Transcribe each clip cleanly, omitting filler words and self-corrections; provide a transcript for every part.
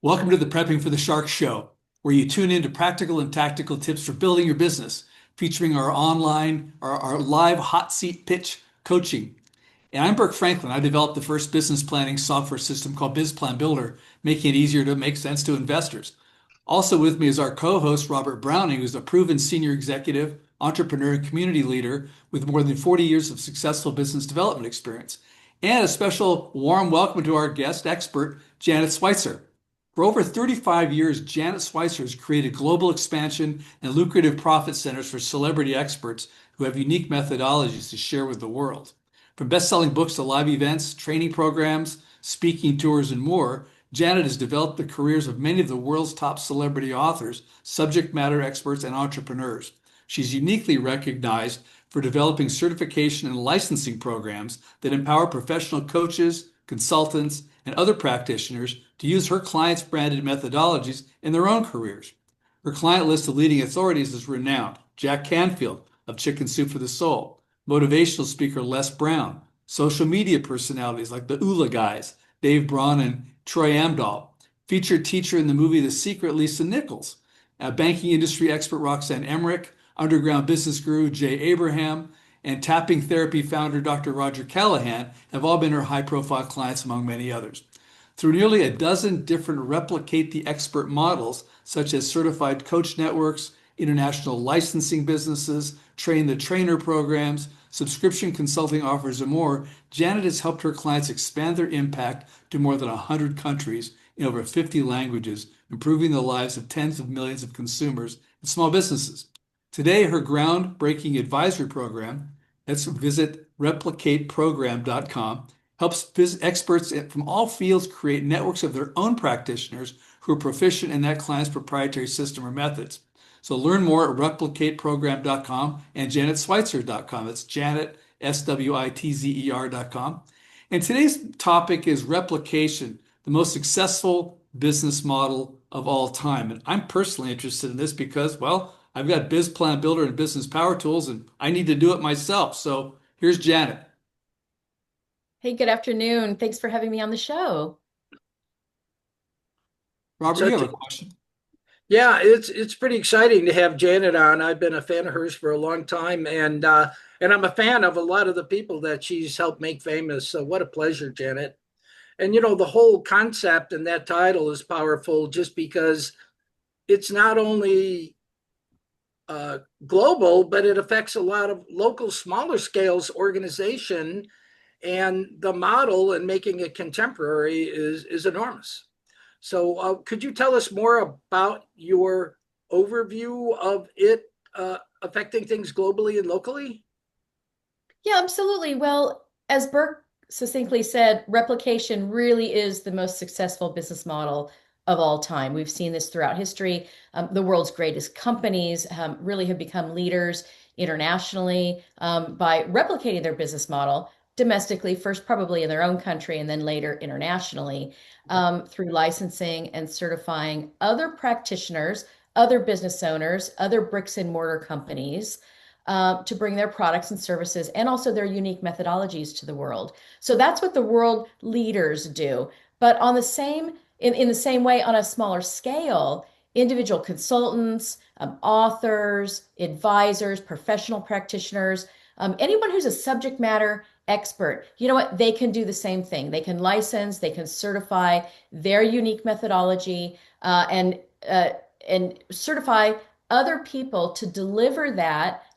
Welcome to the Prepping for the Shark Show, where you tune into practical and tactical tips for building your business, featuring our live hot seat pitch coaching. And I'm Burke Franklin. I developed the first business planning software system called BizPlan Builder, making it easier to make sense to investors. Also with me is our co-host, Robert Browning, who's a proven senior executive, entrepreneur, and community leader with more than 40 years of successful business development experience. And a special warm welcome to our guest expert, Janet Switzer. For over 35 years, Janet Switzer has created global expansion and lucrative profit centers for celebrity experts who have unique methodologies to share with the world. From best-selling books to live events, training programs, speaking tours, and more, Janet has developed the careers of many of the world's top celebrity authors, subject matter experts, and entrepreneurs. She's uniquely recognized for developing certification and licensing programs that empower professional coaches, consultants, and other practitioners to use her clients' branded methodologies in their own careers. Her client list of leading authorities is renowned: Jack Canfield of Chicken Soup for the Soul, motivational speaker Les Brown, social media personalities like the Ula Guys, Dave Braun and Troy Amdahl, featured teacher in the movie The Secret, Lisa Nichols, banking industry expert Roxanne Emmerich, underground business guru Jay Abraham, and tapping therapy founder Dr. Roger Callahan have all been her high-profile clients, among many others. Through nearly a dozen different replicate the expert models, such as certified coach networks, international licensing businesses, train the trainer programs, subscription consulting offers, and more, Janet has helped her clients expand their impact to more than 100 countries in over 50 languages, improving the lives of tens of millions of consumers and small businesses. Today, her groundbreaking advisory program, let's visit replicateprogram.com, helps experts from all fields create networks of their own practitioners who are proficient in that client's proprietary system or methods. So learn more at replicateprogram.com and janetswitzer.com. It's Janet, SWITZER.com. And today's topic is replication, the most successful business model of all time. And I'm personally interested in this because, well, I've got Biz Plan Builder and Business Power Tools, and I need to do it myself. So here's Janet. Hey, good afternoon. Thanks for having me on the show. Robert, So you have a question? yeah, it's pretty exciting to have Janet on. I've been a fan of hers for a long time, and I'm a fan of a lot of the people that she's helped make famous. So what a pleasure, Janet. And the whole concept and that title is powerful just because it's not only global, but it affects a lot of local, smaller scales organization, and the model and making it contemporary is enormous. So, could you tell us more about your overview of it affecting things globally and locally? Yeah, absolutely. Well, as Burke succinctly said, replication really is the most successful business model of all time. We've seen this throughout history. The world's greatest companies really have become leaders internationally by replicating their business model domestically, first probably in their own country, and then later internationally through licensing and certifying other practitioners, other business owners, other bricks and mortar companies to bring their products and services and also their unique methodologies to the world. So that's what the world leaders do. But on the same in the same way, on a smaller scale, individual consultants, authors, advisors, professional practitioners, anyone who's a subject matter expert, you know what? They can do the same thing. They can license, they can certify their unique methodology, uh, and certify other people to deliver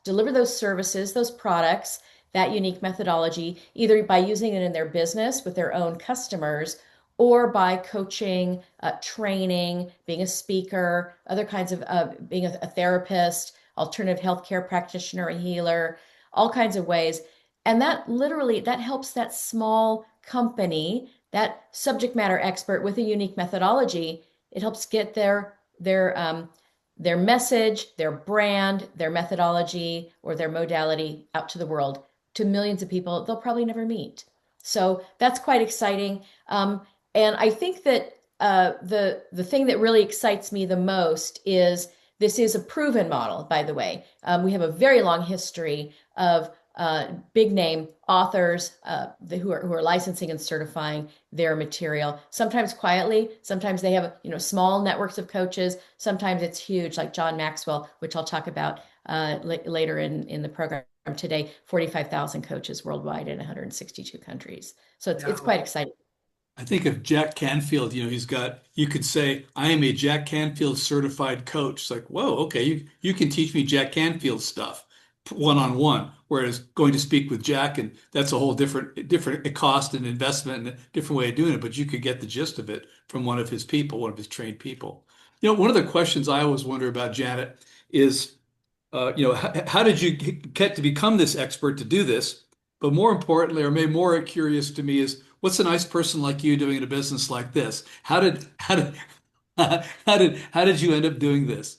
those services, those products, that unique methodology, either by using it in their business with their own customers or by coaching, training, being a speaker, other kinds of being a therapist, alternative healthcare practitioner, a healer, all kinds of ways. And that literally that helps that small company, that subject matter expert with a unique methodology. It helps get their message, their brand, their methodology, or their modality out to the world to millions of people they'll probably never meet. So that's quite exciting. And I think that the thing that really excites me the most is this is a proven model, by the way. We have a very long history of big name authors who are licensing and certifying their material. Sometimes quietly, sometimes they have small networks of coaches. Sometimes it's huge, like John Maxwell, which I'll talk about later in the program today. 45,000 coaches worldwide in 162 countries. So it's Now, quite exciting. I think of Jack Canfield, you could say, I am a Jack Canfield certified coach. It's like, whoa, okay, you can teach me Jack Canfield stuff one-on-one. Whereas going to speak with Jack, and that's a whole different cost and investment and a different way of doing it, but you could get the gist of it from one of his people, one of his trained people. One of the questions I always wonder about Janet is, how did you get to become this expert to do this? But more importantly, or maybe more curious to me is, what's a nice person like you doing in a business like this? How did you end up doing this?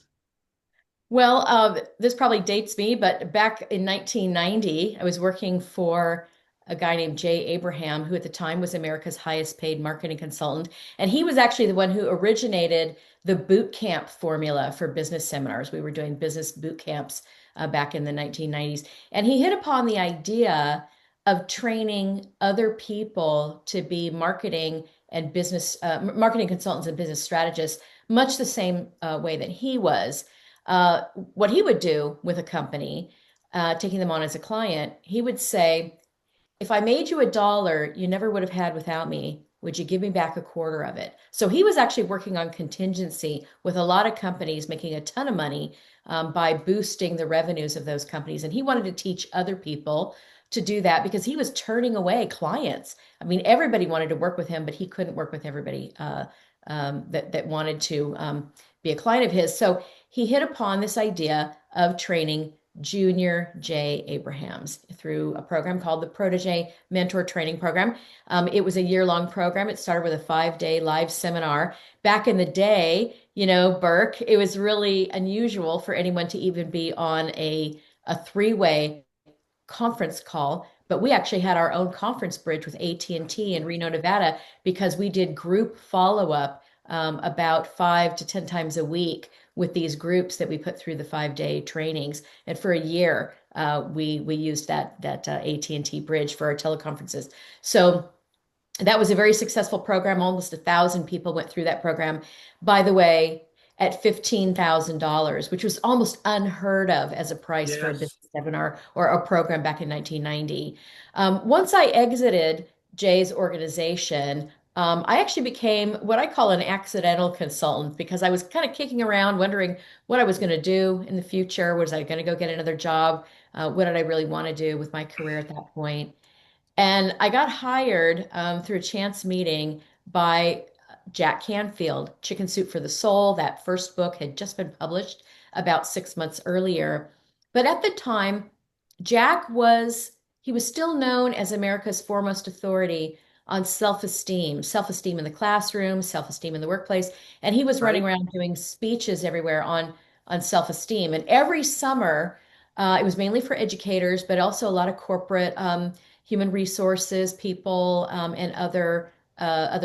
Well, this probably dates me, but back in 1990, I was working for a guy named Jay Abraham, who at the time was America's highest paid marketing consultant. And he was actually the one who originated the boot camp formula for business seminars. We were doing business boot camps back in the 1990s. And he hit upon the idea of training other people to be marketing consultants and business strategists, much the same way that he was. What he would do with a company, taking them on as a client, he would say, if I made you $1 you never would have had without me, would you give me back a quarter of it? So he was actually working on contingency with a lot of companies, making a ton of money by boosting the revenues of those companies. And he wanted to teach other people to do that because he was turning away clients. I mean, everybody wanted to work with him, but he couldn't work with everybody that wanted to be a client of his. So he hit upon this idea of training junior Jay Abrahams through a program called the Protege Mentor Training Program. It was a year-long program. It started with a 5-day live seminar. Back in the day, Burke, it was really unusual for anyone to even be on a three-way conference call, but we actually had our own conference bridge with AT&T in Reno, Nevada, because we did group follow-up about 5 to 10 times a week with these groups that we put through the 5-day trainings. And for a year, we used that AT&T bridge for our teleconferences. So that was a very successful program. Almost 1,000 people went through that program. By the way, at $15,000, which was almost unheard of as a price for a yes. business seminar or a program back in 1990. Once I exited Jay's organization, I actually became what I call an accidental consultant because I was kind of kicking around, wondering what I was going to do in the future. Was I going to go get another job? What did I really want to do with my career at that point? And I got hired through a chance meeting by Jack Canfield, Chicken Soup for the Soul. That first book had just been published about 6 months earlier. But at the time, he was still known as America's foremost authority on self-esteem, self-esteem in the classroom, self-esteem in the workplace. And he was running Right. around doing speeches everywhere on self-esteem. And every summer, it was mainly for educators, but also a lot of corporate human resources people and other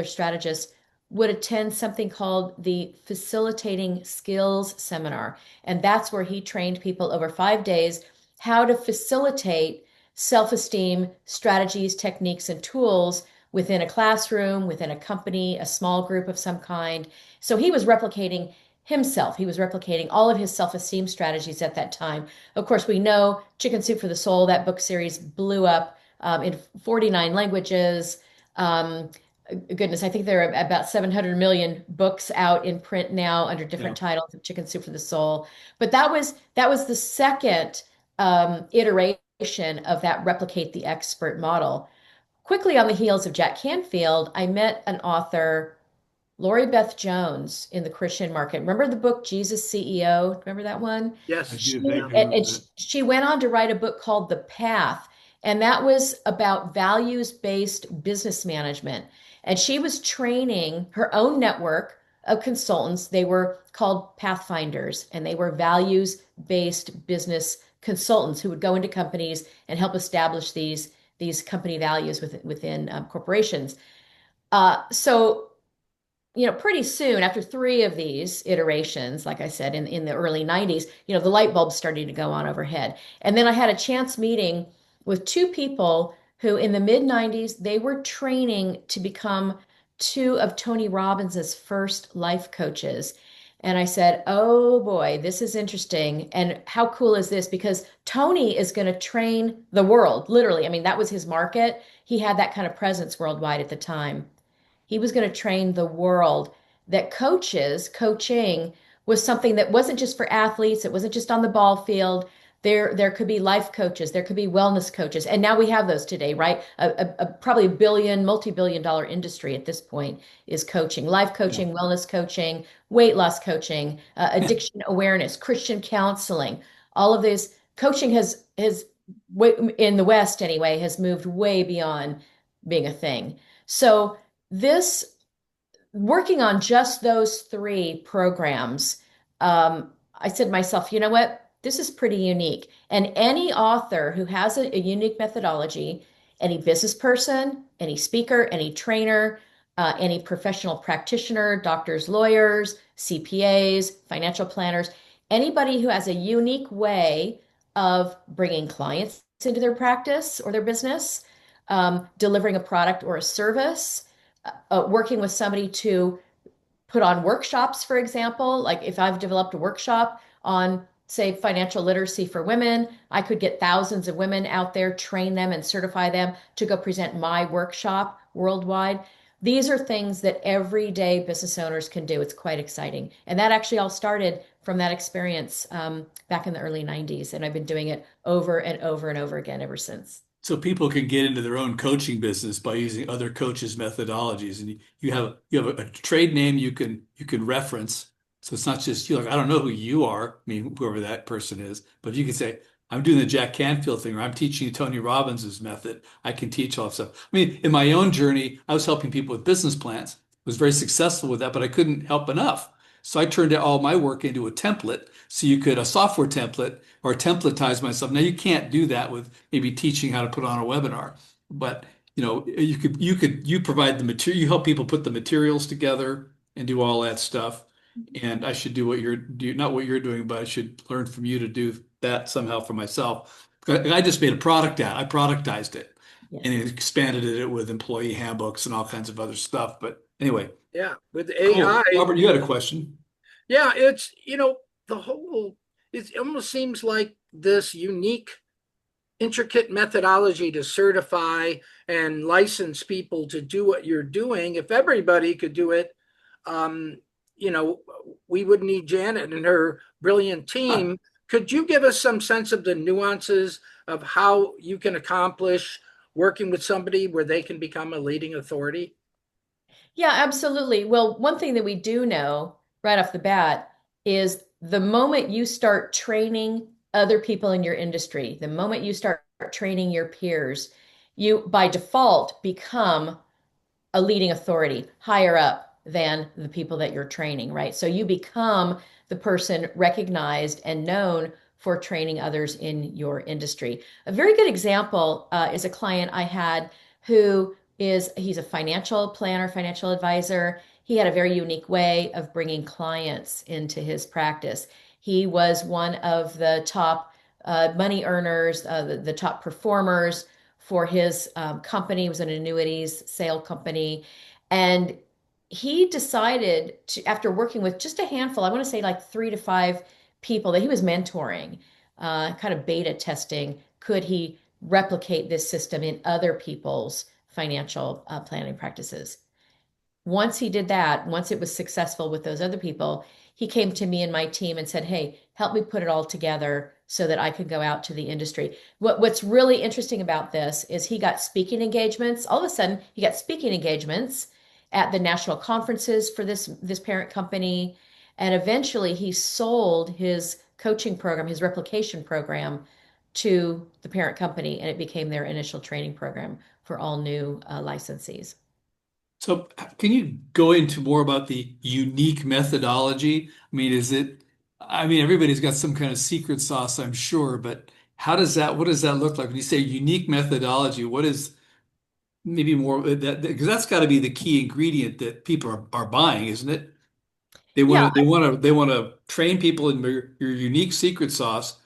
strategists would attend something called the Facilitating Skills Seminar. And that's where he trained people over 5 days how to facilitate self-esteem strategies, techniques, and tools within a classroom, within a company, a small group of some kind. So he was replicating himself. He was replicating all of his self-esteem strategies at that time. Of course, we know Chicken Soup for the Soul, that book series blew up in 49 languages. Um, Goodness, I think there are about 700 million books out in print now under Yeah. different titles of Chicken Soup for the Soul. But that was the second iteration of that replicate the expert model. Quickly on the heels of Jack Canfield, I met an author, Lori Beth Jones, in the Christian market. Remember the book Jesus CEO? Remember that one? I Yes. do Yeah. vaguely remember that. She went on to write a book called The Path, and that was about values-based business management. And she was training her own network of consultants. They were called Pathfinders, and they were values-based business consultants who would go into companies and help establish these company values within corporations. So pretty soon after three of these iterations, like I said, in the early 90s, the light bulbs started to go on overhead. And then I had a chance meeting with two people who in the mid 90s they were training to become two of Tony Robbins's first life coaches. And I said, "Oh boy, this is interesting. And how cool is this? Because Tony is going to train the world, literally. I mean, that was his market. He had that kind of presence worldwide at the time. He was going to train the world that coaching was something that wasn't just for athletes, it wasn't just on the ball field. There could be life coaches, there could be wellness coaches, and now we have those today, right? Probably a billion, multi-billion dollar industry at this point is coaching, life Yeah. coaching, wellness coaching, weight loss coaching, addiction awareness, Christian counseling. All of this coaching has in the West anyway has moved way beyond being a thing. So this working on just those three programs, I said to myself, you know what? This is pretty unique. And any author who has a unique methodology, any business person, any speaker, any trainer, any professional practitioner, doctors, lawyers, CPAs, financial planners, anybody who has a unique way of bringing clients into their practice or their business, delivering a product or a service, working with somebody to put on workshops, for example. Like if I've developed a workshop on, say, financial literacy for women, I could get thousands of women out there, train them and certify them to go present my workshop worldwide. These are things that everyday business owners can do. It's quite exciting. And that actually all started from that experience back in the early 90s. And I've been doing it over and over and over again ever since. So people can get into their own coaching business by using other coaches' methodologies, and you have a trade name you can reference. So it's not just you. Like I don't know who you are. I mean, whoever that person is, but if you can say I'm doing the Jack Canfield thing, or I'm teaching you Tony Robbins's method. I can teach all that stuff. I mean, in my own journey, I was helping people with business plans. Was very successful with that, but I couldn't help enough. So I turned all my work into a template. So you could a software template or templatize myself. Now you can't do that with maybe teaching how to put on a webinar, but you provide the material, you help people put the materials together and do all that stuff. And I should do what you're do not what you're doing, but I should learn from you to do that somehow for myself. I just made a product out. I productized it and Yes. expanded it with employee handbooks and all kinds of other stuff. But anyway, Yeah, with cool. AI. Robert, you had a question. Yeah, it's, the whole, it almost seems like this unique, intricate methodology to certify and license people to do what you're doing. If everybody could do it, um, you know, we would need Janet and her brilliant Huh. team. Could you give us some sense of the nuances of how you can accomplish working with somebody where they can become a leading authority? Yeah, absolutely. Well, one thing that we do know right off the bat is the moment you start training other people in your industry, the moment you start training your peers, you by default become a leading authority higher up than the people that you're training, right? So you become the person recognized and known for training others in your industry. A very good example is a client I had who he's a financial planner, financial advisor. He had a very unique way of bringing clients into his practice. He was one of the top money earners, the top performers for his company. It was an annuities sale company. And he decided to, after working with just a handful, I want to say like 3 to 5 people that he was mentoring, kind of beta testing, could he replicate this system in other people's financial planning practices? Once he did that, once it was successful with those other people, he came to me and my team and said, "Hey, help me put it all together so that I could go out to the industry." What's really interesting about this is he got speaking engagements. All of a sudden, he got speaking engagements at the national conferences for this parent company, and eventually he sold his coaching program, his replication program, to the parent company, and it became their initial training program for all new licensees. So can you go into more about the unique methodology? I mean, I mean, everybody's got some kind of secret sauce, I'm sure, but what does that look like? When you say unique methodology, what is maybe more because that's got to be the key ingredient that people are buying, isn't it? Yeah, They want to train people in your unique secret sauce.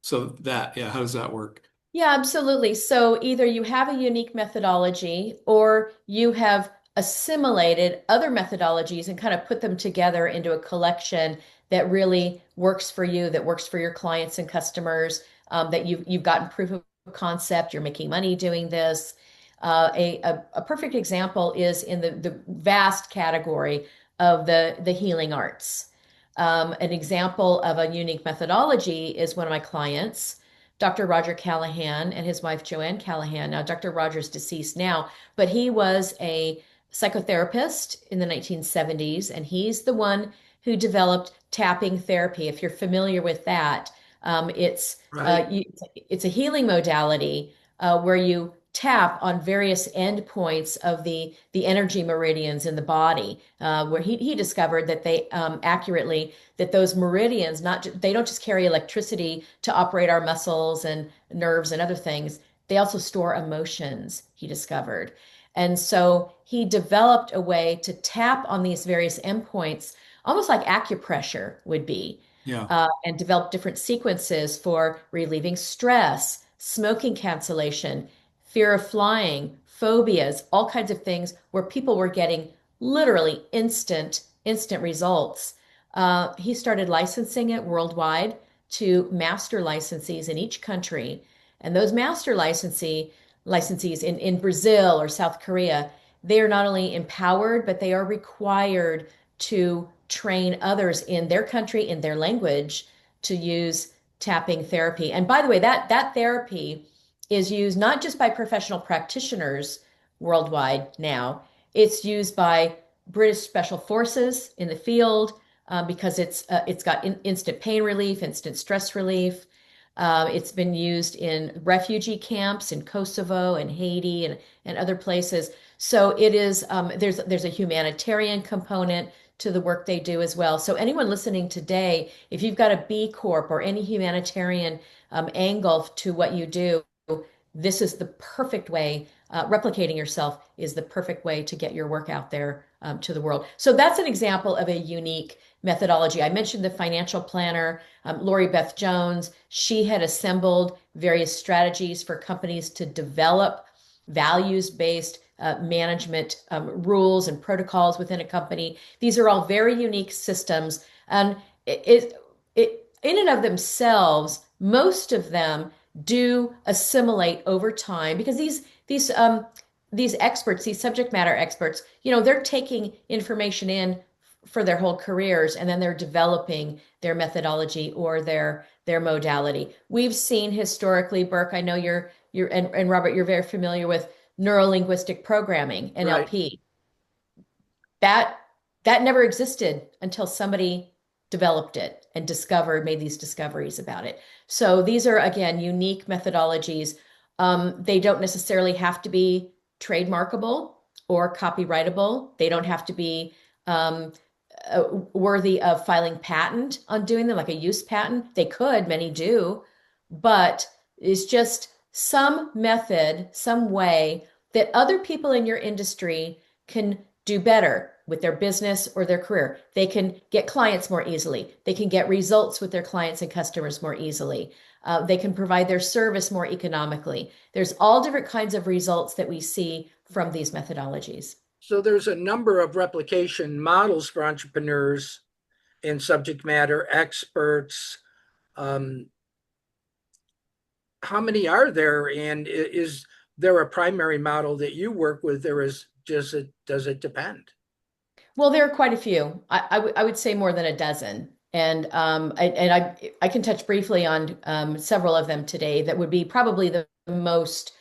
So that, yeah, how does that work? Yeah, absolutely. So either you have a unique methodology or you have assimilated other methodologies and kind of put them together into a collection that really works for you, that works for your clients and customers, that you've gotten proof of concept, you're making money doing this. A perfect example is in the vast category of the healing arts. An example of a unique methodology is one of my clients. Dr. Roger Callahan and his wife Joanne Callahan. Now, Dr. Roger's deceased now, but he was a psychotherapist in the 1970s, and he's the one who developed tapping therapy. If you're familiar with that, it's Right. it's a healing modality where you tap on various endpoints of the energy meridians in the body, where he discovered that they accurately that those meridians they don't just carry electricity to operate our muscles and nerves and other things. They also store emotions, he discovered. And so he developed a way to tap on these various endpoints, almost like acupressure would be, Yeah. and develop different sequences for relieving stress, smoking cancellation, fear of flying, phobias, all kinds of things where people were getting literally instant results. He started licensing it worldwide to master licensees in each country. And those master licensees in Brazil or South Korea, they are not only empowered, but they are required to train others in their country, in their language, to use tapping therapy. And by the way, that therapy is used not just by professional practitioners worldwide now, it's used by British Special Forces in the field because it's got instant pain relief, instant stress relief. It's been used in refugee camps in Kosovo and Haiti and other places. So it is there's a humanitarian component to the work they do as well. So anyone listening today, if you've got a B Corp or any humanitarian angle to what you do, this is the perfect way. Replicating yourself is the perfect way to get your work out there to the world. So that's an example of a unique methodology. I mentioned the financial planner, Lori Beth Jones. She had assembled various strategies for companies to develop values-based management rules and protocols within a company. These are all very unique systems, and in and of themselves, most of them do assimilate over time because these experts, these subject matter experts, they're taking information in for their whole careers and then they're developing their methodology or their modality. We've seen historically, Burke, I know you're and Robert, you're very familiar with neurolinguistic programming, Right. NLP. That that never existed until somebody developed it and made these discoveries about it. So these are again unique methodologies. They don't necessarily have to be trademarkable or copyrightable. They don't have to be worthy of filing patent on doing them, like a use patent. They could, many do, but it's just some method, some way that other people in your industry can do better with their business or their career. They can get clients more easily. They can get results with their clients and customers more easily. They can provide their service more economically. There's all different kinds of results that we see from these methodologies. So there's a number of replication models for entrepreneurs and subject matter experts. Um, how many are there? And is there a primary model that you work with? There is just does it depend? Well, there are quite a few. I would say more than a dozen. And I can touch briefly on several of them today that would be probably the most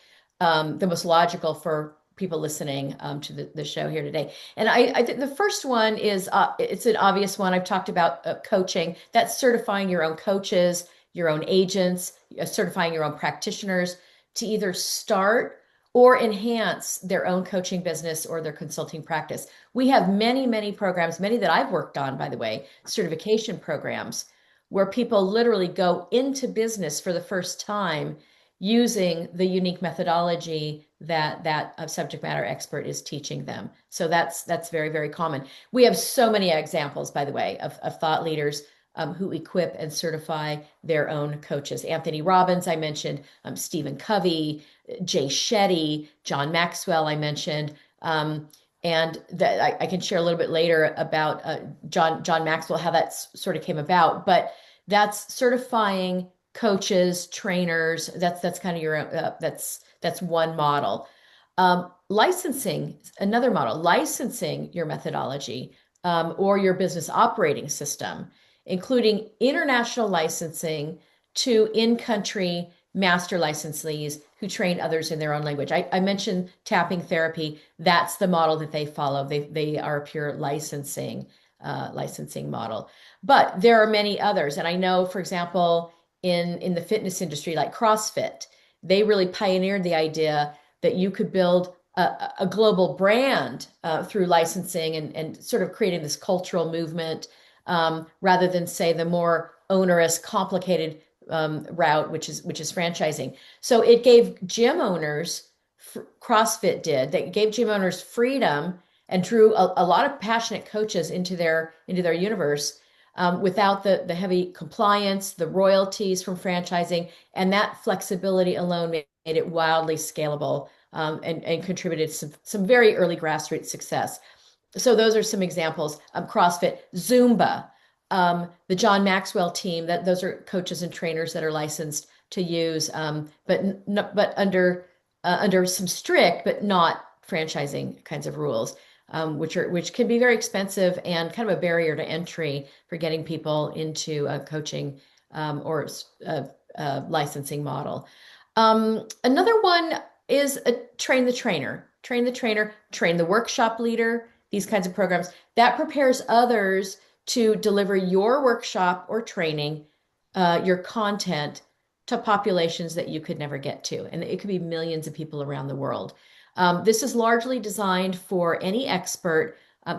logical for people listening to the show here today. And I think the first one is it's an obvious one. I've talked about coaching. That's certifying your own coaches, your own agents, certifying your own practitioners to either start or enhance their own coaching business or their consulting practice. We have many programs, many that I've worked on, by the way, certification programs, where people literally go into business for the first time using the unique methodology that subject matter expert is teaching them. So that's very common. We have so many examples, by the way, of thought leaders who equip and certify their own coaches. Anthony Robbins, I mentioned, Stephen Covey, Jay Shetty, John Maxwell, I mentioned. And that I can share a little bit later about John Maxwell, how that sort of came about. But that's certifying coaches, trainers. That's kind of your that's one model. Licensing, another model, licensing your methodology or your business operating system, including international licensing to in-country master licensees who train others in their own language. I mentioned tapping therapy. That's the model that they follow. They are a pure licensing model. But there are many others. And I know, for example, in the fitness industry, like CrossFit, they really pioneered the idea that you could build a global brand through licensing and sort of creating this cultural movement rather than, say, the more onerous, complicated route, which is franchising. So it gave gym owners, CrossFit did, that gave gym owners freedom and drew a lot of passionate coaches into their universe without the heavy compliance, the royalties from franchising, and that flexibility alone made it wildly scalable and contributed some very early grassroots success. So those are some examples. CrossFit, Zumba, the John Maxwell team. That those are coaches and trainers that are licensed to use, but under some strict but not franchising kinds of rules, which can be very expensive and kind of a barrier to entry for getting people into a coaching or a licensing model. Another one is a train the trainer, train the workshop leader, these kinds of programs that prepares others to deliver your workshop or training, your content to populations that you could never get to. And it could be millions of people around the world. This is largely designed for any expert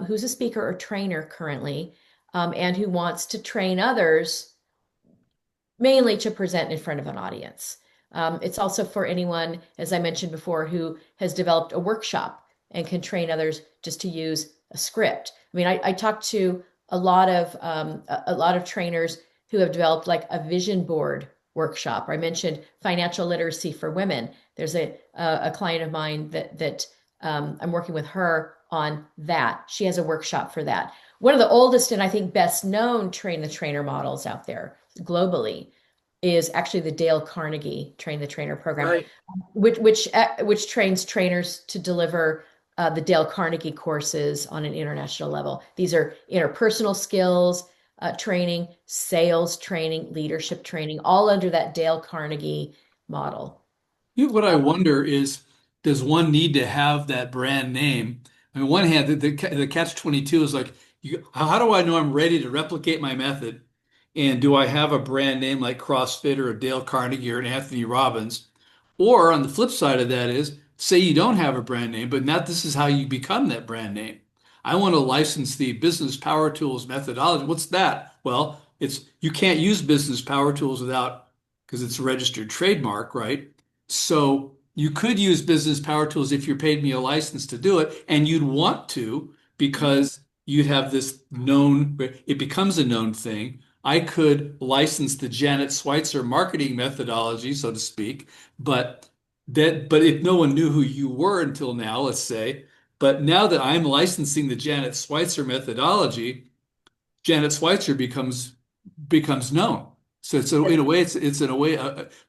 who's a speaker or trainer currently and who wants to train others, mainly to present in front of an audience. It's also for anyone, as I mentioned before, who has developed a workshop and can train others just to use a script. I mean, I talked to a lot of trainers who have developed like a vision board workshop. I mentioned financial literacy for women. There's a client of mine that I'm working with her on that. She has a workshop for that. One of the oldest and I think best known train the trainer models out there globally is actually the Dale Carnegie Train the Trainer program, Right. which trains trainers to deliver the Dale Carnegie courses on an international level. These are interpersonal skills training, sales training, leadership training, all under that Dale Carnegie model. What I wonder is, does one need to have that brand name? On one hand, the catch-22 is like, how do I know I'm ready to replicate my method? And do I have a brand name like CrossFit or a Dale Carnegie or an Anthony Robbins? Or on the flip side of that is, say you don't have a brand name, but now this is how you become that brand name. I want to license the business power tools methodology. What's that? Well, it's you can't use business power tools without because it's a registered trademark, right? So you could use business power tools if you paid me a license to do it, and you'd want to because you'd have this known, it becomes a known thing. I could license the Janet Switzer marketing methodology, so to speak, but if no one knew who you were until now, let's say, but now that I'm licensing the Janet Switzer methodology, Janet Switzer becomes known. So in a way, it's in a way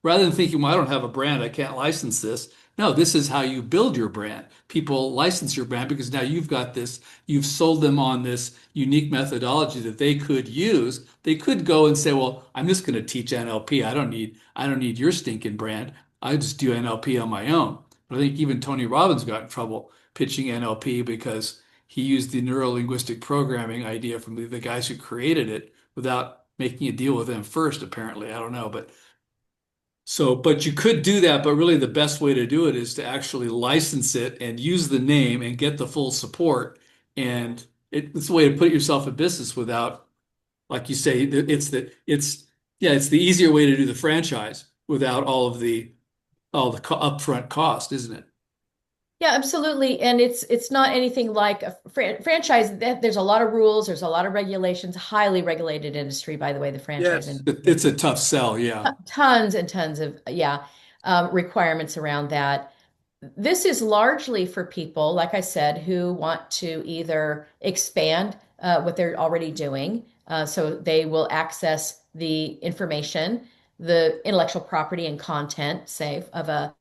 rather than thinking, well, I don't have a brand, I can't license this. No, this is how you build your brand. People license your brand because now you've got this, you've sold them on this unique methodology that they could use. They could go and say, well, I'm just going to teach NLP. I don't need your stinking brand. I just do NLP on my own. But I think even Tony Robbins got in trouble pitching NLP because he used the neuro-linguistic programming idea from the guys who created it without making a deal with them first, apparently. I don't know, but you could do that, but really the best way to do it is to actually license it and use the name and get the full support. And it's a way to put yourself in business without, like you say, it's the easier way to do the franchise without all the upfront cost, isn't it? Yeah, absolutely. And it's not anything like a franchise. There's a lot of rules, there's a lot of regulations, highly regulated industry, by the way, the franchise Yes. industry. It's a tough sell, yeah. Tons and tons of, yeah, requirements around that. This is largely for people, like I said, who want to either expand what they're already doing. So they will access the information, the intellectual property and content, say, of a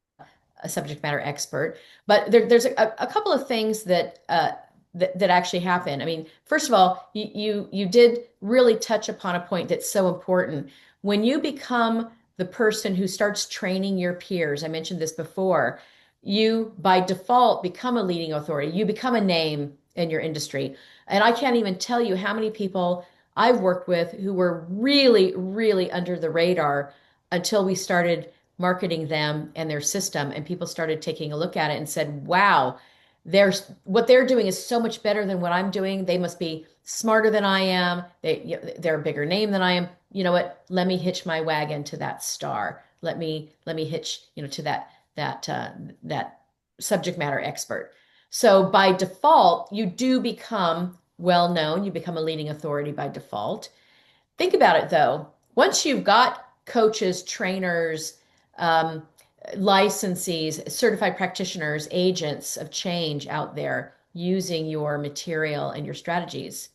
subject matter expert. But there's a couple of things that actually happen. I mean, first of all, you did really touch upon a point that's so important. When you become the person who starts training your peers, I mentioned this before, you by default become a leading authority. You become a name in your industry. And I can't even tell you how many people I've worked with who were really, really under the radar until we started marketing them and their system, and people started taking a look at it and said, wow, there's what they're doing is so much better than what I'm doing. They must be smarter than I am. They're a bigger name than I am. You know what? Let me hitch my wagon to that star. Let me hitch, to that subject matter expert. So by default, you do become well known. You become a leading authority by default. Think about it though. Once you've got coaches, trainers, um, licensees, certified practitioners, agents of change out there using your material and your strategies,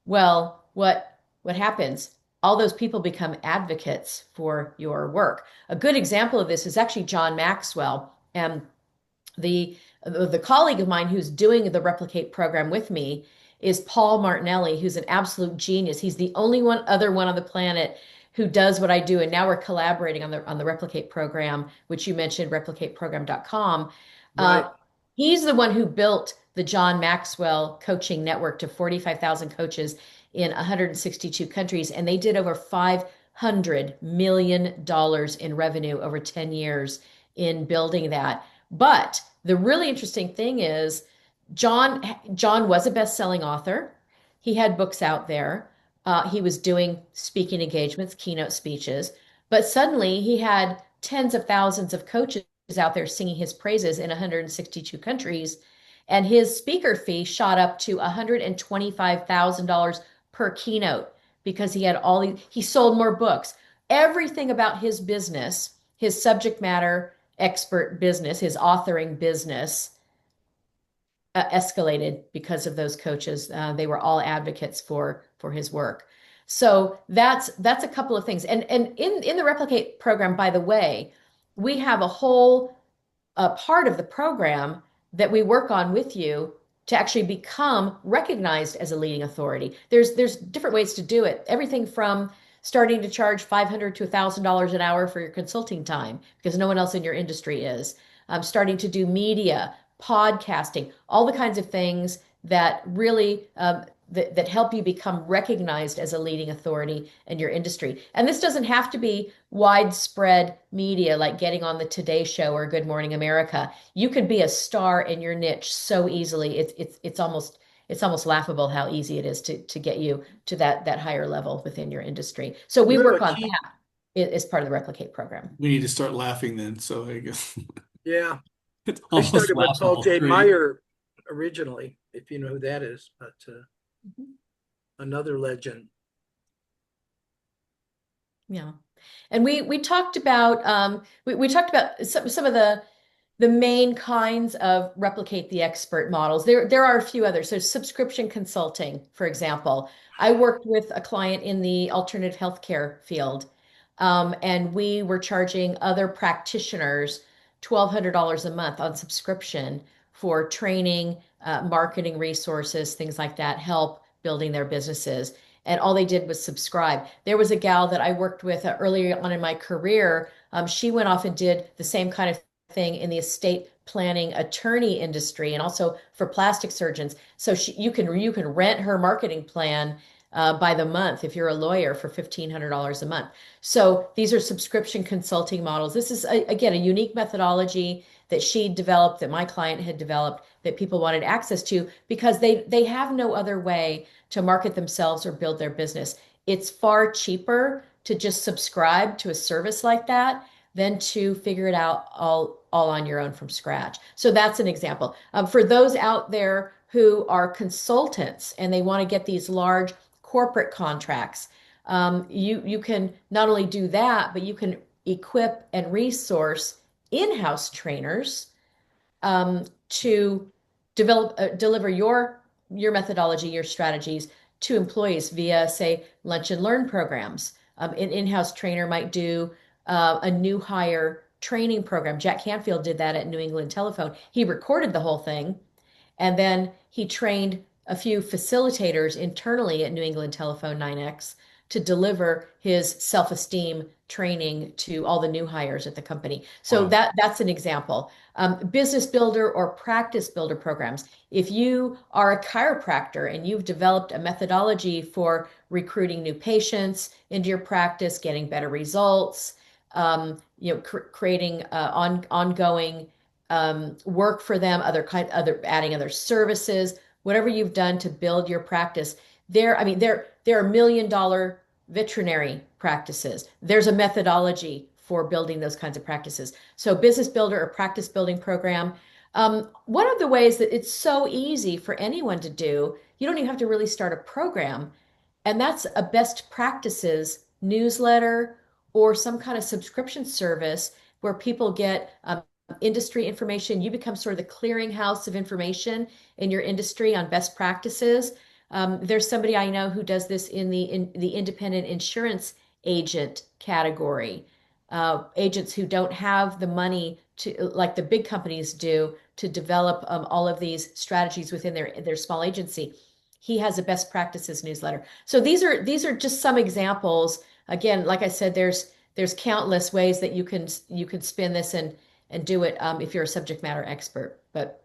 well, what happens? All those people become advocates for your work. A good example of this is actually John Maxwell. And the colleague of mine who's doing the Replicate program with me is Paul Martinelli, who's an absolute genius. He's the only other one on the planet who does what I do. And now we're collaborating on the Replicate program, which you mentioned, replicateprogram.com. Right. He's the one who built the John Maxwell coaching network to 45,000 coaches in 162 countries. And they did over $500 million in revenue over 10 years in building that. But the really interesting thing is John was a best-selling author. He had books out there. He was doing speaking engagements, keynote speeches, but suddenly he had tens of thousands of coaches out there singing his praises in 162 countries, and his speaker fee shot up to $125,000 per keynote because he sold more books. Everything about his business, his subject matter expert business, his authoring business, escalated because of those coaches. They were all advocates for his work. So that's a couple of things. And in the Replicate program, by the way, we have a whole part of the program that we work on with you to actually become recognized as a leading authority. There's different ways to do it. Everything from starting to charge $500 to $1,000 an hour for your consulting time because no one else in your industry is. Starting to do media, podcasting, all the kinds of things that really that help you become recognized as a leading authority in your industry. And this doesn't have to be widespread media like getting on the Today Show or Good Morning America. You could be a star in your niche so easily. It's almost laughable how easy it is to get you to that higher level within your industry. So we You know, work a on key, that as part of the Replicate program. We need to start laughing then. So I guess yeah. it's I almost started with Paul laughable. J. Right? Meyer originally, if you know who that is, but Mhm. another legend. Yeah. And we talked about we talked about some of the main kinds of replicate the expert models. There are a few others. So subscription consulting, for example. I worked with a client in the alternative healthcare field, and we were charging other practitioners $1,200 a month on subscription for training, marketing resources, things like that, help building their businesses. And all they did was subscribe. There was a gal that I worked with earlier on in my career. She went off and did the same kind of thing in the estate planning attorney industry and also for plastic surgeons. So you can rent her marketing plan by the month if you're a lawyer for $1,500 a month. So these are subscription consulting models. This is again a unique methodology that she developed, that my client had developed, that people wanted access to because they have no other way to market themselves or build their business. It's far cheaper to just subscribe to a service like that than to figure it out all on your own from scratch. So that's an example. For those out there who are consultants and they want to get these large corporate contracts, you can not only do that, but you can equip and resource in-house trainers to deliver your methodology, your strategies to employees via, say, lunch and learn programs. An in-house trainer might do a new hire training program. Jack Canfield did that at New England Telephone. He recorded the whole thing, and then he trained a few facilitators internally at New England Telephone 9X to deliver his self-esteem training to all the new hires at the company. So Wow. that's an example. Business builder or practice builder programs. If you are a chiropractor and you've developed a methodology for recruiting new patients into your practice, getting better results, creating ongoing work for them, adding other services, whatever you've done to build your practice. There are $1 million veterinary practices. There's a methodology for building those kinds of practices. So business builder or practice building program. One of the ways that it's so easy for anyone to do, you don't even have to really start a program, and that's a best practices newsletter or some kind of subscription service where people get industry information. You become sort of the clearinghouse of information in your industry on best practices. There's somebody I know who does this in the independent insurance agent category. Agents who don't have the money to, like the big companies do, to develop all of these strategies within their small agency. He has a best practices newsletter. So these are just some examples. Again, like I said, there's countless ways that you can spin this and do it if you're a subject matter expert. But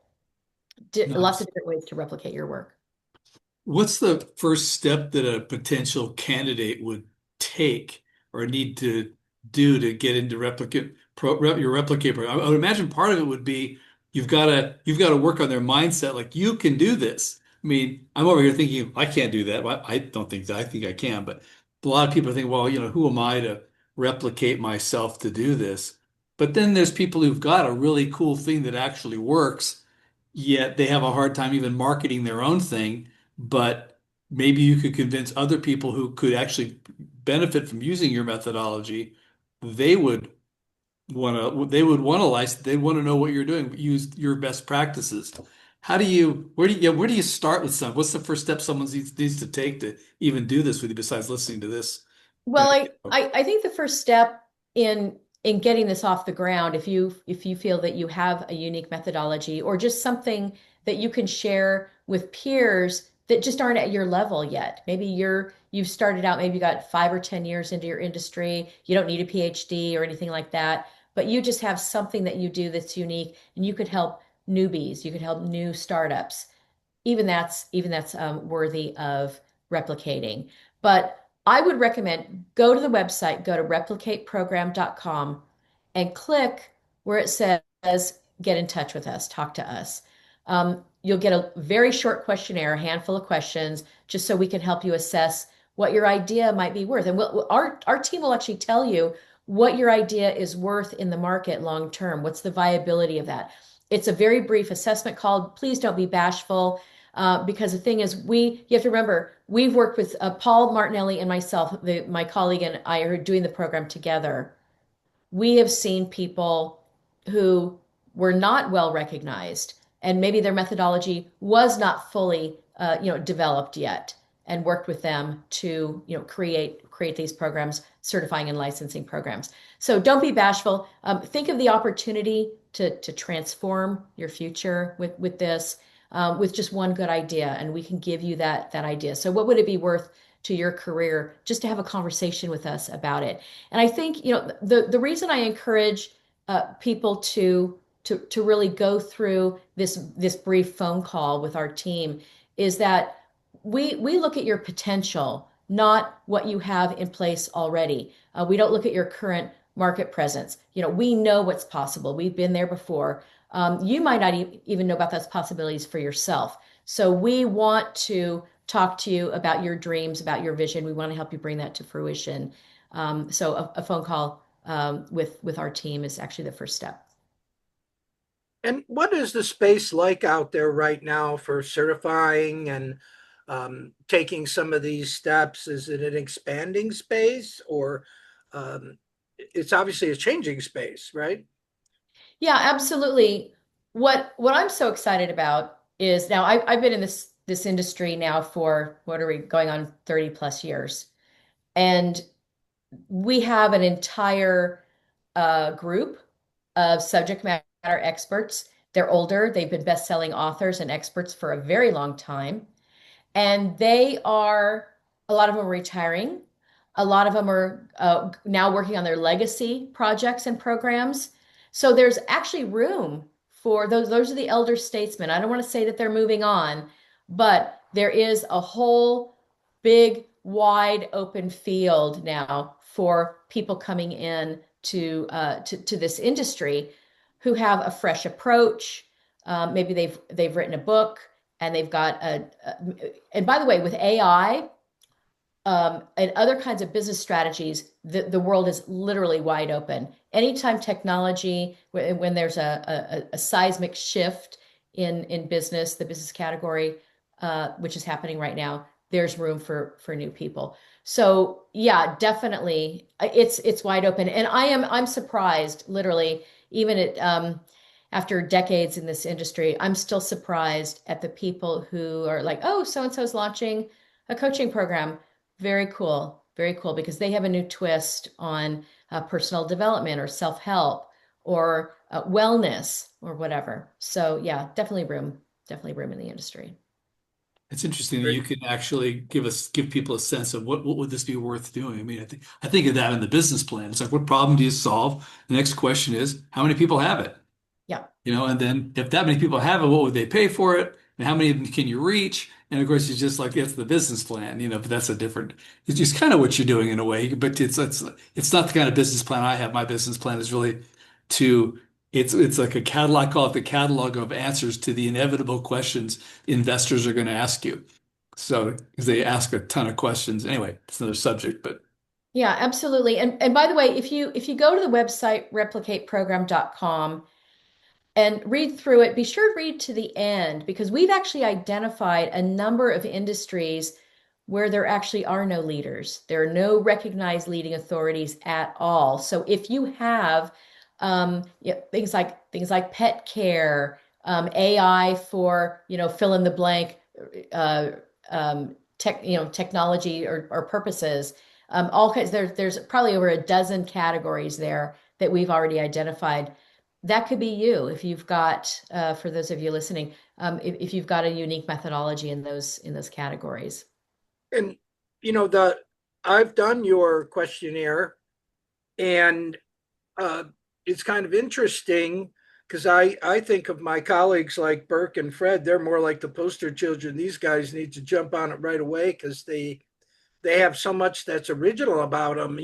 lots Nice. of different ways to replicate your work. What's the first step that a potential candidate would take or need to do to get into your replicate program? I would imagine part of it would be you've got to work on their mindset. Like you can do this. I mean, I'm over here thinking I can't do that. Well, I don't think that. I think I can, but a lot of people think, well, who am I to replicate myself to do this? But then there's people who've got a really cool thing that actually works, yet they have a hard time even marketing their own thing. But maybe you could convince other people who could actually benefit from using your methodology. They would they would want to license, they'd want to know what you're doing, use your best practices. Where do you start with some? What's the first step someone needs to take to even do this with you besides listening to this? Well, I think the first step in getting this off the ground, if you feel that you have a unique methodology or just something that you can share with peers that just aren't at your level yet. Maybe you've started out, maybe you got 5 or 10 years into your industry. You don't need a PhD or anything like that, but you just have something that you do that's unique, and you could help newbies, you could help new startups. Even that's worthy of replicating. But I would recommend go to the website, go to replicateprogram.com and click where it says get in touch with us, talk to us. You'll get a very short questionnaire, a handful of questions, just so we can help you assess what your idea might be worth. And our team will actually tell you what your idea is worth in the market long term. What's the viability of that? It's a very brief assessment call. Please don't be bashful. Because the thing is, you have to remember, we've worked with Paul Martinelli and myself, my colleague and I are doing the program together. We have seen people who were not well recognized, and maybe their methodology was not fully, developed yet, and worked with them to, create these programs, certifying and licensing programs. So don't be bashful. Think of the opportunity to transform your future with this with just one good idea, and we can give you that idea. So what would it be worth to your career just to have a conversation with us about it? And I think, the reason I encourage people to really go through this brief phone call with our team is that we look at your potential, not what you have in place already. We don't look at your current market presence. We know what's possible. We've been there before. You might not even know about those possibilities for yourself. So we want to talk to you about your dreams, about your vision. We want to help you bring that to fruition. So a phone call with our team is actually the first step. And what is the space like out there right now for certifying and taking some of these steps? Is it an expanding space or um, it's obviously a changing space, right? Yeah, absolutely. What I'm so excited about is now I've been in this industry now for what are we going on 30 plus years. And we have an entire group of subject matter experts. They're older, they've been best-selling authors and experts for a very long time. And a lot of them are retiring. A lot of them are now working on their legacy projects and programs. So there's actually room for those. Those are the elder statesmen. I don't want to say that they're moving on, but there is a whole big, wide open field now for people coming in to this industry who have a fresh approach. Maybe they've written a book and they've got and by the way, with AI and other kinds of business strategies, the world is literally wide open. Anytime technology, when there's a seismic shift in business, the business category, which is happening right now, there's room for new people. So yeah, definitely, it's wide open, and I'm surprised, literally, even after decades in this industry, I'm still surprised at the people who are like, oh, so and so is launching a coaching program. Very cool, because they have a new twist on personal development or self-help or wellness or whatever. So yeah, definitely room in the industry. It's interesting that Great. you can actually give people a sense of what would this be worth doing. I mean, I think of that in the business plan. It's like, what problem do you solve? The next question is, how many people have it? Yeah. And then if that many people have it, what would they pay for it? And how many of them can you reach? And of course, it's just like it's the business plan, but that's a different, it's just kind of what you're doing in a way, but it's not the kind of business plan I have. My business plan is really to it's like a catalog, I call it the catalog of answers to the inevitable questions investors are going to ask you. So, because they ask a ton of questions. Anyway, it's another subject, but Yeah, absolutely. And by the way, if you go to the website replicateprogram.com and read through it, be sure to read to the end because we've actually identified a number of industries where there actually are no leaders. There are no recognized leading authorities at all. So if you have things like pet care, AI for fill in the blank, uh, technology or purposes, all kinds. There's probably over a dozen categories there that we've already identified. That could be you if you've got, for those of you listening, if you've got a unique methodology in those categories. And the I've done your questionnaire, and uh, it's kind of interesting because I think of my colleagues like Burke and Fred. They're more like the poster children. These guys need to jump on it right away because they have so much that's original about them.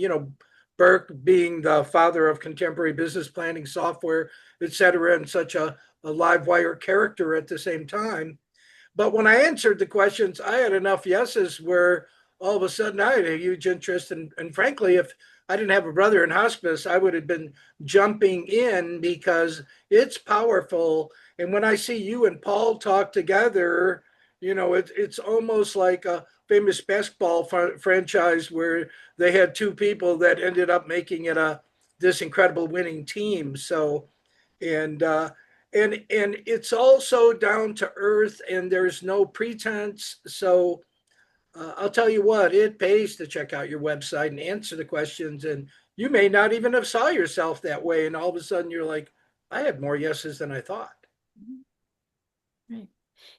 Burke being the father of contemporary business planning software, et cetera, and such a live wire character at the same time. But when I answered the questions, I had enough yeses where all of a sudden I had a huge interest. And frankly, if I didn't have a brother in hospice, I would have been jumping in because it's powerful. And when I see you and Paul talk together, it's almost like a famous basketball franchise where they had two people that ended up making it this incredible winning team. So, and it's also down to earth and there's no pretense. So I'll tell you what, it pays to check out your website and answer the questions, and you may not even have saw yourself that way, and all of a sudden you're like, I had more yeses than I thought. Right.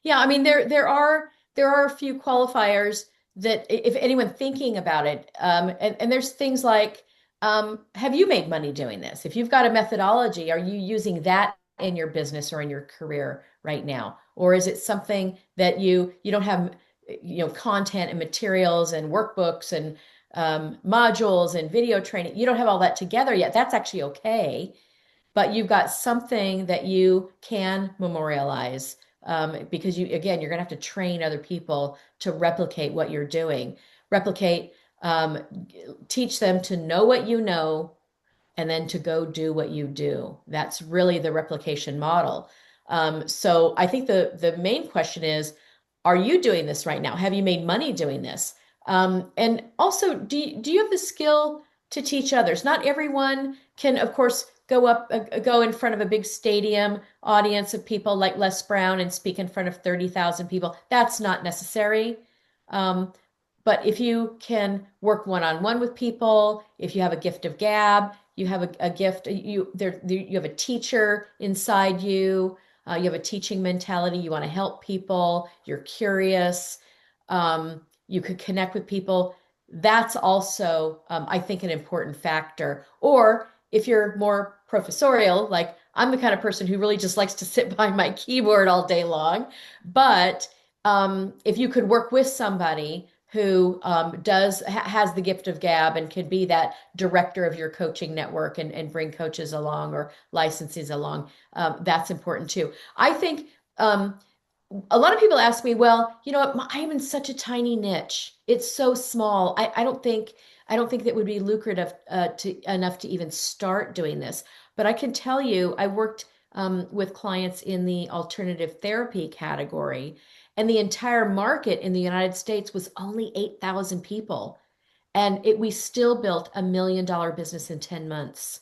Yeah, I mean there are a few qualifiers that if anyone thinking about it, and there's things like, have you made money doing this? If you've got a methodology, are you using that in your business or in your career right now? Or is it something that you don't have, content and materials and workbooks and modules and video training? You don't have all that together yet. That's actually okay, but you've got something that you can memorialize, because you're going to have to train other people to replicate what you're doing. Replicate, um, teach them to know what you know and then to go do what you do. That's really the replication model. So I think the main question is, are you doing this right now? Have you made money doing this? And also, do you have the skill to teach others? Not everyone can, of course, go in front of a big stadium audience of people like Les Brown and speak in front of 30,000 people. That's not necessary. Um, but if you can work one-on-one with people, if you have a gift of gab, you have a gift, you have a teacher inside you, you have a teaching mentality, you want to help people, you're curious, you could connect with people. That's also, I think, an important factor. Or if you're more professorial, like I'm the kind of person who really just likes to sit behind my keyboard all day long, but if you could work with somebody who has the gift of gab and could be that director of your coaching network and bring coaches along or licensees along, that's important too. I think a lot of people ask me, well, you know what, I'm in such a tiny niche. It's so small. I don't think that would be lucrative enough to even start doing this. But I can tell you, I worked with clients in the alternative therapy category, and the entire market in the United States was only 8,000 people. And we still built $1 million business in 10 months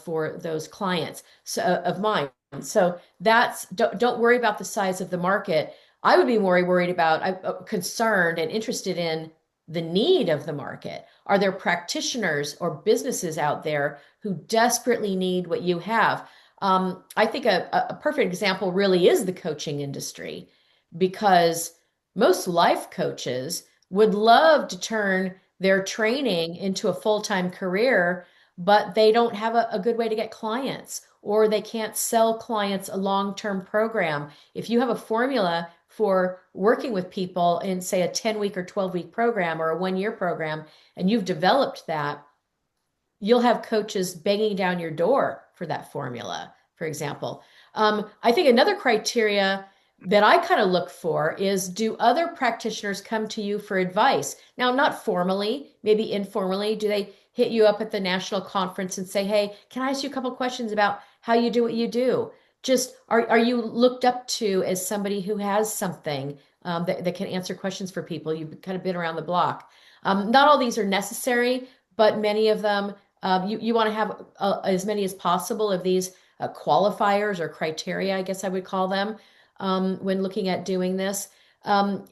for those clients of mine. So don't worry about the size of the market. I would be more worried about, I'm concerned and interested in the need of the market. Are there practitioners or businesses out there who desperately need what you have? I think a perfect example really is the coaching industry, because most life coaches would love to turn their training into a full-time career, but they don't have a good way to get clients, or they can't sell clients a long-term program. If you have a formula for working with people in, say, a 10-week or 12-week program or a 1 year program, and you've developed that, you'll have coaches banging down your door for that formula, for example. I think another criteria that I kind of look for is, do other practitioners come to you for advice? Now, not formally, maybe informally. Do they hit you up at the national conference and say, hey, can I ask you a couple questions about how you do what you do? Just are you looked up to as somebody who has something that can answer questions for people? You've kind of been around the block. Not all these are necessary, but many of them, you want to have as many as possible of these qualifiers or criteria, I guess I would call them, when looking at doing this. And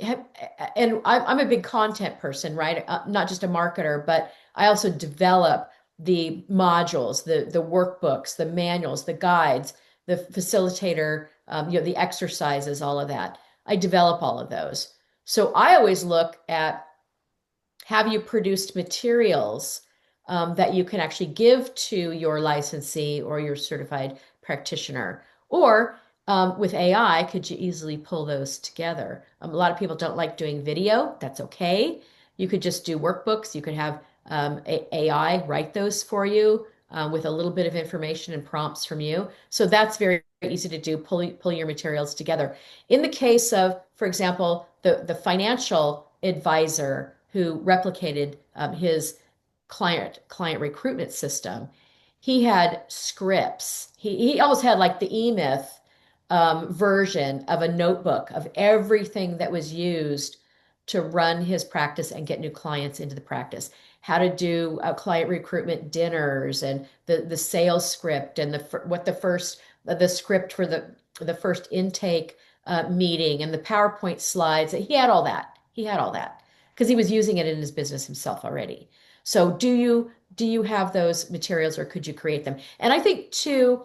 I'm a big content person, right? Not just a marketer, but I also develop the modules, the workbooks, the manuals, the guides, the facilitator, the exercises, all of that. I develop all of those. So I always look at, have you produced materials that you can actually give to your licensee or your certified practitioner? Or with AI, could you easily pull those together? A lot of people don't like doing video. That's okay. You could just do workbooks. You could have AI write those for you with a little bit of information and prompts from you. So that's very easy to do, pull your materials together. In the case of, for example, the financial advisor who replicated his client recruitment system, he had scripts. He almost had like the E-Myth version of a notebook of everything that was used to run his practice and get new clients into the practice. How to do client recruitment dinners, and the sales script, and the script for the first intake meeting, and the PowerPoint slides. He had all that. He had all that because he was using it in his business himself already. So do you have those materials, or could you create them? And I think too,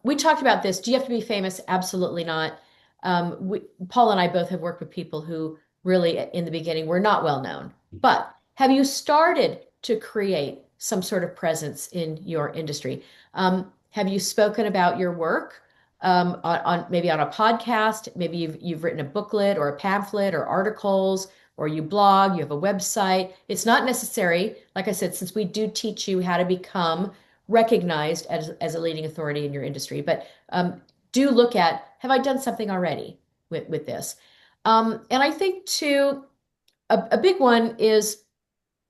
we talked about this. Do you have to be famous? Absolutely not. Paul and I both have worked with people who really, in the beginning, were not well known. But have you started to create some sort of presence in your industry? Have you spoken about your work on maybe on a podcast? Maybe you've written a booklet or a pamphlet or articles, or you blog, you have a website. It's not necessary, like I said, since we do teach you how to become recognized as a leading authority in your industry. But do look at, have I done something already with this? And I think too, a big one is,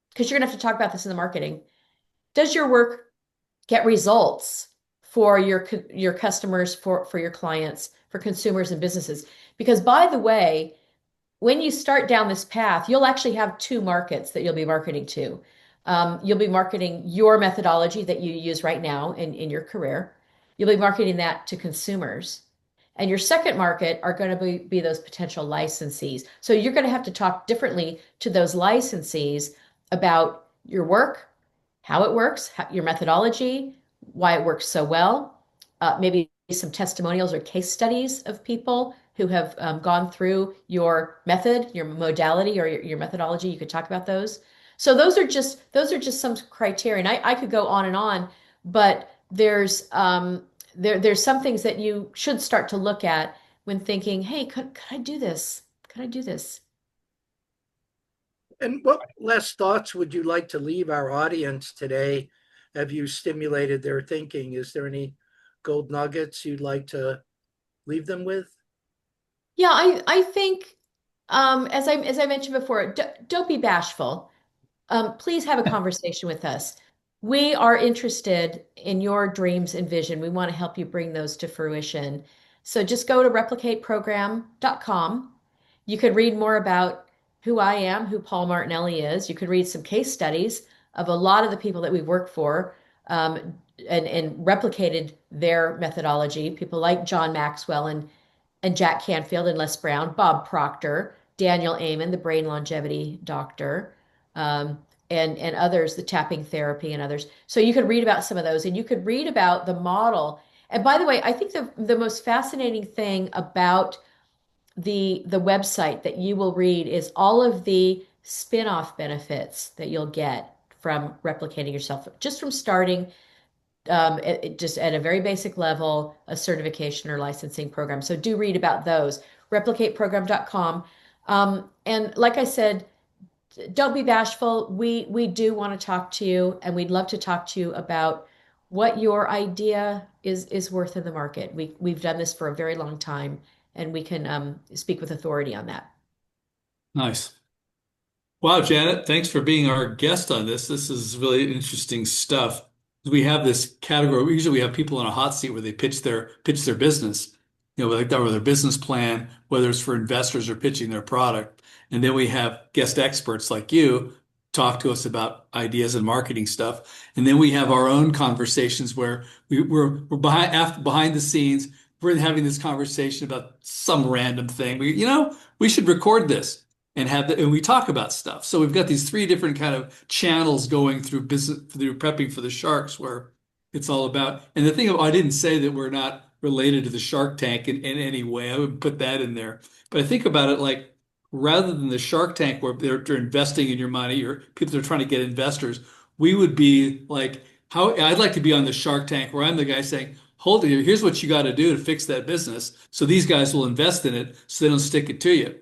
because you're gonna have to talk about this in the marketing, does your work get results for your customers, for your clients, for consumers and businesses. Because by the way, when you start down this path, you'll actually have two markets that you'll be marketing to. You'll be marketing your methodology that you use right now in your career. You'll be marketing that to consumers. And your second market are going to be those potential licensees. So you're going to have to talk differently to those licensees about your work, how it works, your methodology, why it works so well, maybe some testimonials or case studies of people who have gone through your method, your modality, or your methodology. You could talk about those. So those are just some criteria. And I could go on and on, but there's some things that you should start to look at when thinking, hey, could I do this? Could I do this? And what last thoughts would you like to leave our audience today? Have you stimulated their thinking? Is there any gold nuggets you'd like to leave them with? Yeah, I think as I mentioned before, don't be bashful. Please have a conversation with us. We are interested in your dreams and vision. We want to help you bring those to fruition. So just go to replicateprogram.com. You could read more about who I am, who Paul Martinelli is. You could read some case studies of a lot of the people that we've worked for and replicated their methodology. People like John Maxwell and Jack Canfield and Les Brown, Bob Proctor, Daniel Amen, the brain longevity doctor, um, and others, the tapping therapy and others. So you could read about some of those, and you could read about the model. And by the way, I think the most fascinating thing about the website that you will read is all of the spin-off benefits that you'll get from replicating yourself, just from starting just at a very basic level, a certification or licensing program. So do read about those. Replicateprogram.com. And like I said, don't be bashful. We do want to talk to you, and we'd love to talk to you about what your idea is worth in the market. We've done this for a very long time, and we can speak with authority on that. Nice. Wow, Janet, thanks for being our guest on this. This is really interesting stuff. We have this category. Usually we have people in a hot seat where they pitch their business, like or their business plan, whether it's for investors or pitching their product. And then we have guest experts like you talk to us about ideas and marketing stuff. And then we have our own conversations where we're behind the scenes. We're having this conversation about some random thing. We should record this and we talk about stuff. So we've got these three different kind of channels going through business through prepping for the sharks, where it's all about. And the thing I didn't say that we're not related to the Shark Tank in any way. I would put that in there. But I think about it like rather than the Shark Tank where they're investing in your money or people are trying to get investors, we would be like how I'd like to be on the Shark Tank where I'm the guy saying, hold it, here's what you got to do to fix that business. So these guys will invest in it so they don't stick it to you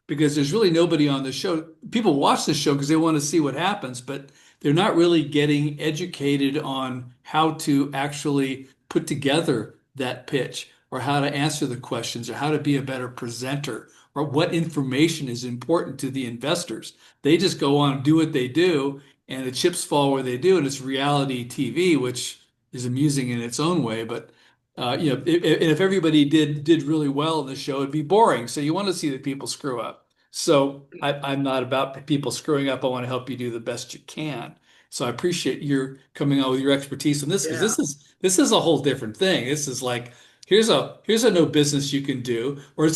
because there's really nobody on the show. People watch the show because they want to see what happens, but they're not really getting educated on how to actually put together that pitch or how to answer the questions or how to be a better presenter or what information is important to the investors. They just go on and do what they do and the chips fall where they do and it's reality TV, which is amusing in its own way, but if everybody did really well in the show, it'd be boring. So you want to see the people screw up. So I'm not about people screwing up. I want to help you do the best you can. So I appreciate your coming on with your expertise on this because Yeah. this is a whole different thing. This is like here's a no business you can do, or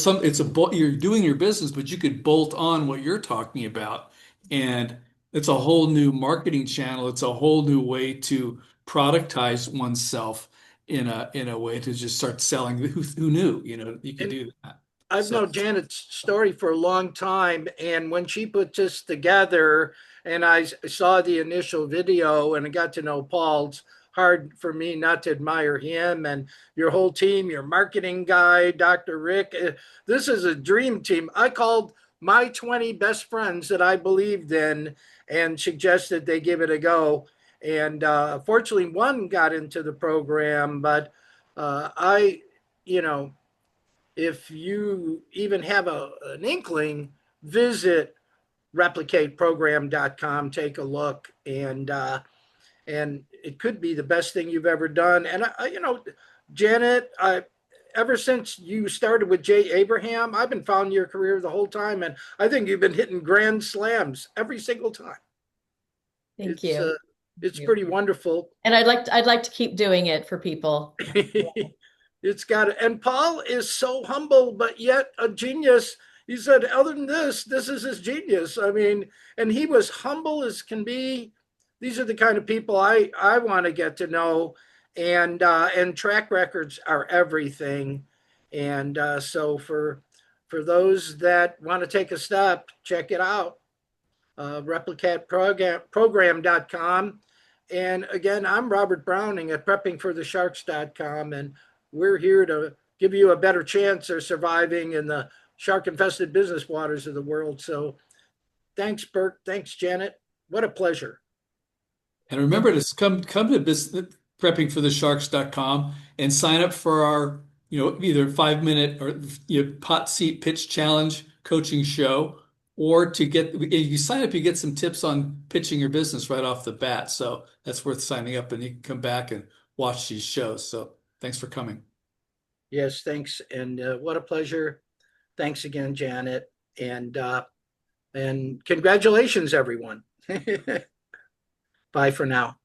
you're doing your business, but you could bolt on what you're talking about, and it's a whole new marketing channel. It's a whole new way to productize oneself in a way to just start selling. Who knew? You could And do that. I've So known Janet's story for a long time. And when she put this together and I saw the initial video and I got to know Paul, it's hard for me not to admire him and your whole team, your marketing guy, Dr. Rick. This is a dream team. I called my 20 best friends that I believed in and suggested they give it a go. And fortunately, one got into the program, but I, you know, if you even have an inkling, visit replicateprogram.com, take a look, and it could be the best thing you've ever done. And Janet, ever since you started with Jay Abraham, I've been following your career the whole time, and I think you've been hitting grand slams every single time. Thank It's you. uh, Thank it's you. pretty wonderful. And I'd like to keep doing it for people. It's got it. And Paul is so humble, but yet a genius. He said, other than this is his genius. I mean, and he was humble as can be. These are the kind of people I want to get to know, and track records are everything. And so for those that want to take a step, check it out. Replicateprogram.com. And again, I'm Robert Browning at preppingforthesharks.com, and we're here to give you a better chance of surviving in the shark infested business waters of the world. So thanks, Bert. Thanks, Janet. What a pleasure. And remember to come to business, preppingforthesharks.com and sign up for our, either 5 minute or hot seat pitch challenge coaching show, or to get, if you sign up, you get some tips on pitching your business right off the bat. So that's worth signing up, and you can come back and watch these shows. So thanks for coming. Yes, thanks. And what a pleasure. Thanks again, Janet. And congratulations, everyone. Bye for now.